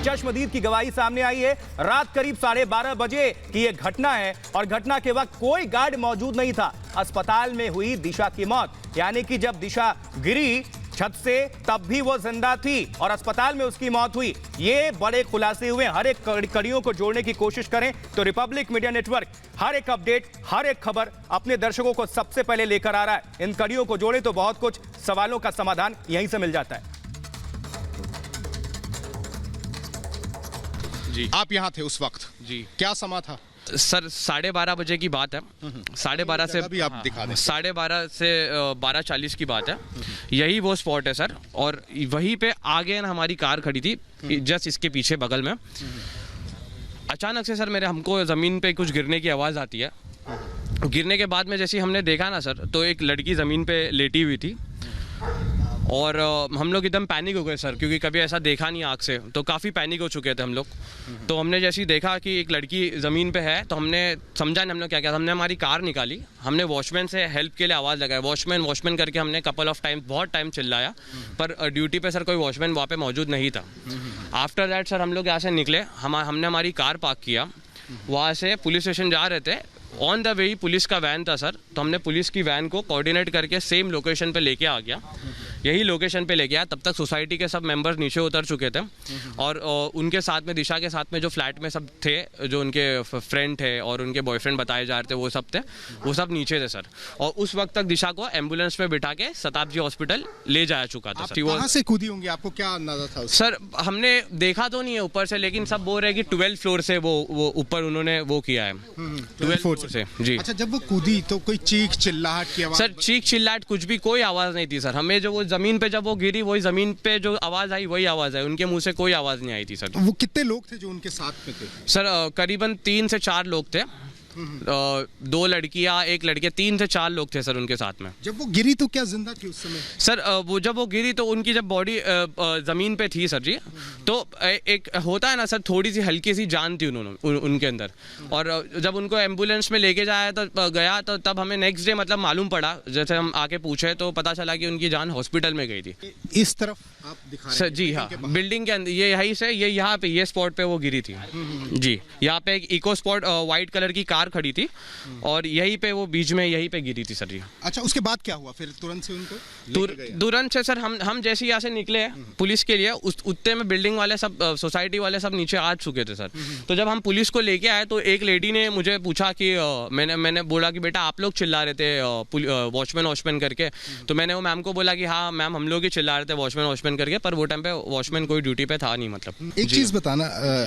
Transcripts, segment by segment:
चश्मदीद की गवाही सामने आई है। रात करीब 12:30 बजे की यह घटना है और घटना के वक्त कोई गार्ड मौजूद नहीं था। अस्पताल में हुई दिशा की मौत, यानी कि जब दिशा गिरी छत से तब भी वो जिंदा थी और अस्पताल में उसकी मौत हुई। ये बड़े खुलासे हुए। हर एक कड़ियों को जोड़ने की कोशिश करें तो रिपब्लिक मीडिया नेटवर्क हर एक अपडेट, हर एक खबर अपने दर्शकों को सबसे पहले लेकर आ रहा है। इन कड़ियों को जोड़े तो बहुत कुछ सवालों का समाधान यहीं से मिल जाता है। जी, आप यहाँ थे उस वक्त? जी, क्या समा था सर? 12:30 बजे की बात है। 12:30 से भी आप दिखा दें। 12:30 से 12:40 की बात है। यही वो स्पॉट है सर, और वहीं पे आगे ना हमारी कार खड़ी थी, जस्ट इसके पीछे बगल में। अचानक से सर हमको ज़मीन पे कुछ गिरने की आवाज़ आती है। गिरने के बाद में जैसे ही हमने देखा ना सर, तो एक लड़की ज़मीन पे लेटी हुई थी और हम लोग एकदम पैनिक हो गए सर, क्योंकि कभी ऐसा देखा नहीं आँख से, तो काफ़ी पैनिक हो चुके थे हम लोग। तो हमने जैसे ही देखा कि एक लड़की ज़मीन पे है, तो हमने समझा नहीं हम लोग क्या किया। हमने हमारी कार निकाली, हमने वॉचमैन से हेल्प के लिए आवाज़ लगाई। वॉचमैन करके हमने कपल ऑफ टाइम बहुत टाइम चिल्लाया, पर ड्यूटी पे सर कोई वॉचमैन वहाँ पे मौजूद नहीं था। आफ्टर दैट सर हम लोग यहाँ से निकले, हमने हमारी कार पार्क किया, वहाँ से पुलिस स्टेशन जा रहे थे। On the way he police का वैन था सर, तो हमने पुलिस की वैन को कोऑर्डिनेट करके सेम लोकेशन पे लेके आ गया। यही लोकेशन पे लेके आया। तब तक सोसाइटी के सब मेंबर्स नीचे उतर चुके थे और उनके साथ में, दिशा के साथ में जो फ्लैट में सब थे, जो उनके फ्रेंड थे और उनके बॉयफ्रेंड बताए जा रहे थे, वो सब थे, वो सब नीचे थे सर। और उस वक्त तक दिशा को एम्बुलेंस में बिठा के शताब्दी हॉस्पिटल ले जाया चुका था सर। कहाँ से कूदी होंगी, आपको क्या अंदाजा था उससे? सर हमने देखा तो नहीं है ऊपर से, लेकिन सब बोल रहे हैं कि 12th फ्लोर से वो ऊपर उन्होंने वो किया है। 12th फ्लोर से जी। अच्छा, जब वो कूदी तो कोई चीख चिल्लाहट की आवाज? सर चीख चिल्लाहट कुछ भी, कोई आवाज़ नहीं थी सर। हमें जो वो ज़मीन पे जब वो गिरी, वही ज़मीन पे जो आवाज़ आई वही आवाज़ आई, उनके मुंह से कोई आवाज़ नहीं आई थी सर। वो कितने लोग थे जो उनके साथ में थे? सर करीबन 3 से 4 लोग थे। 2 लड़कियां, 1 लड़के, 3 से 4 लोग थे सर उनके साथ में। जब वो गिरी तो क्या जिंदा थी उस समय? सर वो जब वो गिरी तो उनकी जब बॉडी ज़मीन पे थी सर जी, तो एक होता है ना सर, थोड़ी सी हल्की सी जान थी उनके अंदर। और जब उनको एम्बुलेंस में लेके गया तो तब हमें नेक्स्ट डे मतलब मालूम पड़ा, जैसे हम आके पूछे तो पता चला कि उनकी जान हॉस्पिटल में गई थी। इस तरफ आप दिखा रहे हैं सर जी, हाँ, बिल्डिंग के अंदर, ये यहीं से, ये यहाँ पे, ये स्पॉट पे वो गिरी थी जी। यहाँ पे एक इको स्पॉट वाइट कलर की कार खड़ी थी और यहीं पे वो बीच में यहीं पे गिरी थी सर जी। अच्छा, उसके बाद क्या हुआ फिर? तुरंत से उनको तुरंत से सर हम जैसे यहाँ से निकले पुलिस के लिए, उतने में बिल्डिंग वाले सब, सोसाइटी वाले सब नीचे आ चुके थे सर। तो जब हम पुलिस को लेके आए तो एक लेडी ने मुझे पूछा कि मैंने बोला कि बेटा आप लोग चिल्ला रहे थे वॉचमैन करके। तो मैंने वो मैम को बोला कि हाँ मैम, हम लोग ही चिल्ला रहे थे वॉचमैन करके, पर वो टाइम पे वॉचमैन कोई ड्यूटी पे था नहीं। मतलब एक चीज बताना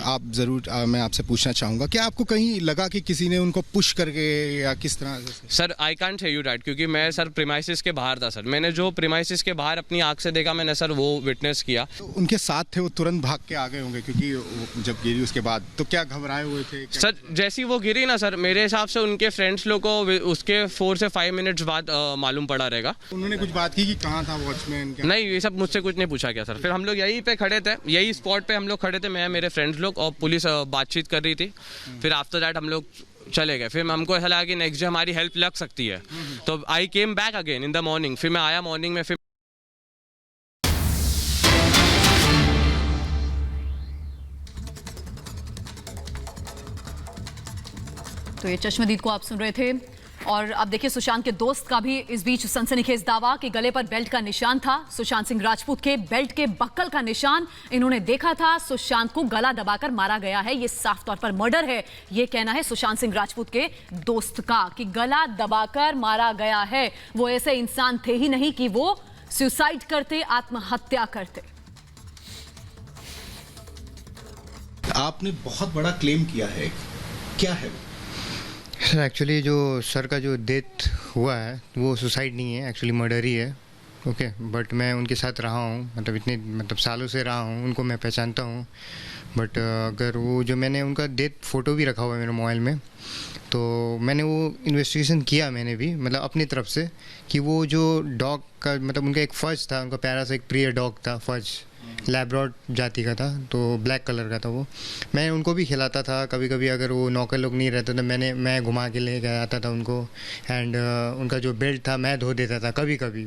आप जरूर, मैं आपसे पूछना चाहूंगा, क्या आपको कहीं लगा कि किसी ने उनको पुश करके या किस तरह से? Sir I can't tell you that, क्योंकि मैं सर प्रीमाइसिस के बाहर था सर। मैंने जो प्रीमाइसिस के बाहर अपनी आंख से देखा, मैंने सर वो विटनेस किया। तो उनके साथ थे, वो तुरंत भाग के आ गए होंगे, क्योंकि जब गिरी उसके बाद तो क्या घबराए हुए थे? सर जैसी वो गिरी ना सर, मेरे हिसाब से उनके फ्रेंड्स लोग को उसके 4 से 5 मिनट्स बाद मालूम पड़ा रहेगा। उन्होंने कुछ बात की कि कहाँ था वॉचमैन? नहीं, ये सब मुझसे कुछ नहीं पूछा गया सर। फिर हम लोग यहीं पे खड़े थे, यही स्पॉट पे हम लोग खड़े थे, मैं मेरे फ्रेंड्स लोग, और पुलिस बातचीत कर रही थी। फिर आफ्टर दैट हम लोग चले गए। फिर हमको ऐसा लगा कि नेक्स्ट डे हमारी हेल्प लग सकती है, तो I came back again in the morning. फिर मैं आया मॉर्निंग में। फिर तो ये चश्मदीद को आप सुन रहे थे। और अब देखिए सुशांत के दोस्त का भी इस बीच सनसनीखेज दावा कि गले पर बेल्ट का निशान था, सुशांत सिंह राजपूत के बेल्ट के बक्कल का निशान इन्होंने देखा था। सुशांत को गला दबाकर मारा गया है, ये साफ तौर पर मर्डर है, ये कहना है सुशांत सिंह राजपूत के दोस्त का कि गला दबाकर मारा गया है। वो ऐसे इंसान थे ही नहीं कि वो सुसाइड करते, आत्महत्या करते। आपने बहुत बड़ा क्लेम किया है, क्या है? सर एक्चुअली जो सर का जो डेथ हुआ है वो सुसाइड नहीं है, एक्चुअली मर्डर ही है। ओके, बट मैं उनके साथ रहा हूँ, मतलब इतने सालों से रहा हूँ, उनको मैं पहचानता हूँ। बट अगर वो जो मैंने उनका डेथ फ़ोटो भी रखा हुआ है मेरे मोबाइल में, तो मैंने वो इन्वेस्टिगेशन किया मैंने भी, मतलब अपनी तरफ से, कि वो जो डॉग का, मतलब उनका एक फज था, उनका प्यारा सा एक प्रिय डॉग था फज, लैब्राडोर जाति का था, तो ब्लैक कलर का था वो। मैं उनको भी खिलाता था, कभी कभी अगर वो नौकर लोग नहीं रहते तो मैं घुमा के ले गया आता था उनको। एंड उनका जो बेल्ट था मैं धो देता था कभी कभी।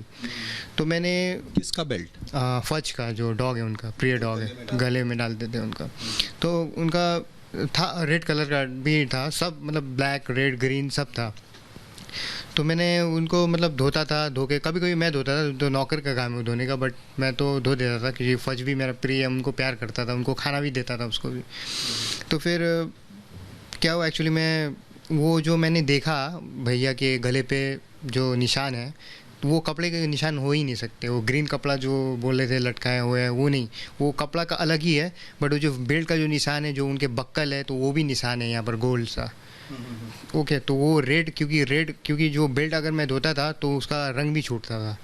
तो मैंने किसका बेल्ट? फज का जो डॉग है उनका, प्रिय डॉग है, गले में डालते थे उनका। तो उनका था रेड कलर का भी था, सब मतलब ब्लैक रेड ग्रीन सब था। तो मैंने उनको मतलब धोता था, धो के कभी कभी मैं धोता था, तो नौकर का काम है धोने का, बट मैं तो धो देता था क्योंकि फज भी मेरा प्रिय है, उनको प्यार करता था, उनको खाना भी देता था उसको भी। तो फिर क्या हुआ एक्चुअली, मैं वो जो मैंने देखा भैया के गले पे जो निशान है, वो कपड़े के निशान हो ही नहीं सकते। वो ग्रीन कपड़ा जो बोल रहे थे लटकाए हुए है वो नहीं, वो कपड़ा का अलग ही है, बट वो जो बेल्ट का जो निशान है, जो उनके बक्कल है, तो वो भी निशान है यहाँ पर गोल्ड सा। ओके, तो वो रेड क्योंकि जो बेल्ट अगर मैं धोता था तो उसका रंग भी छूटता था,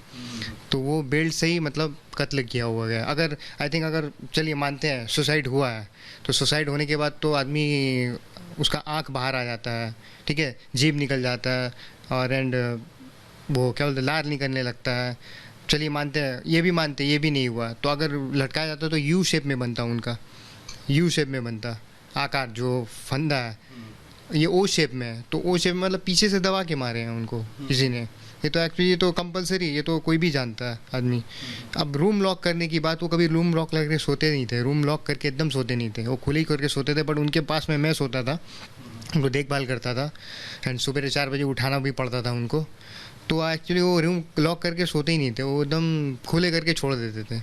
तो वो बेल्ट से ही मतलब कत्ल किया हुआ गया। अगर आई थिंक अगर चलिए मानते हैं सुसाइड हुआ है, तो सुसाइड होने के बाद तो आदमी उसका आँख बाहर आ जाता है, ठीक है, जीभ निकल जाता है, और एंड वो क्या बोलते लार निकलने लगता है। चलिए मानते हैं, ये भी मानते हैं ये भी नहीं हुआ, तो अगर लटकाया जाता तो यू शेप में बनता, उनका यू शेप में बनता आकार, जो फंदा है ये ओ शेप में है। तो ओ शेप में मतलब पीछे से दबा के मारे हैं उनको किसी ने। ये तो एक्चुअली ये तो कंपलसरी, ये तो कोई भी जानता है आदमी। अब रूम लॉक करने की बात, वो कभी रूम लॉक करके सोते नहीं थे, रूम लॉक करके एकदम सोते नहीं थे, वो खुले ही करके सोते थे। बट उनके पास में मैं सोता था, उनको देखभाल करता था, एंड सुबह 4 बजे उठाना भी पड़ता था उनको। तो एक्चुअली वो रूम लॉक करके सोते ही नहीं थे, वो एकदम खुले करके छोड़ देते थे।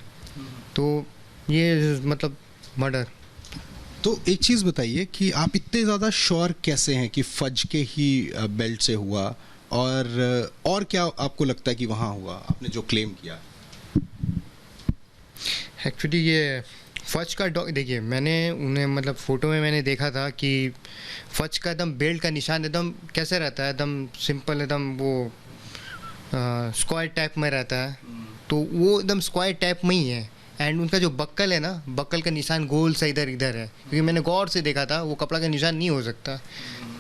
तो ये मतलब मर्डर। तो एक चीज़ बताइए कि आप इतने ज़्यादा श्योर कैसे हैं कि फज के ही बेल्ट से हुआ, और क्या आपको लगता है कि वहाँ हुआ, आपने जो क्लेम किया? एक्चुअली ये फज का डॉग, देखिए मैंने उन्हें मतलब फ़ोटो में मैंने देखा था कि फज का एकदम बेल्ट का निशान एकदम कैसे रहता है, एकदम सिंपल, एकदम वो स्क्वायर टाइप में रहता है। तो वो एकदम स्क्वायर टाइप में ही है। एंड उनका जो बक्कल है ना, बक्कल का निशान गोल सा इधर इधर है, क्योंकि मैंने गौर से देखा था, वो कपड़ा का निशान नहीं हो सकता।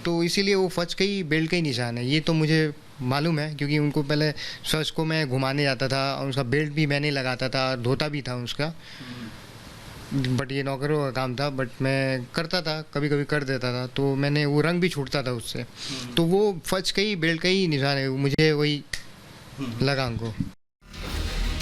तो इसीलिए वो फज का ही बेल्ट का ही निशान है, ये तो मुझे मालूम है, क्योंकि उनको पहले फज को मैं घुमाने जाता था और उसका बेल्ट भी मैंने लगाता था, धोता भी था उसका। बट ये नौकरों का काम था, बट मैं करता था, कभी कभी कर देता था, तो मैंने वो रंग भी छूटता था उससे। तो वो फज का ही बेल्ट का ही निशान है, मुझे वही लगा उनको।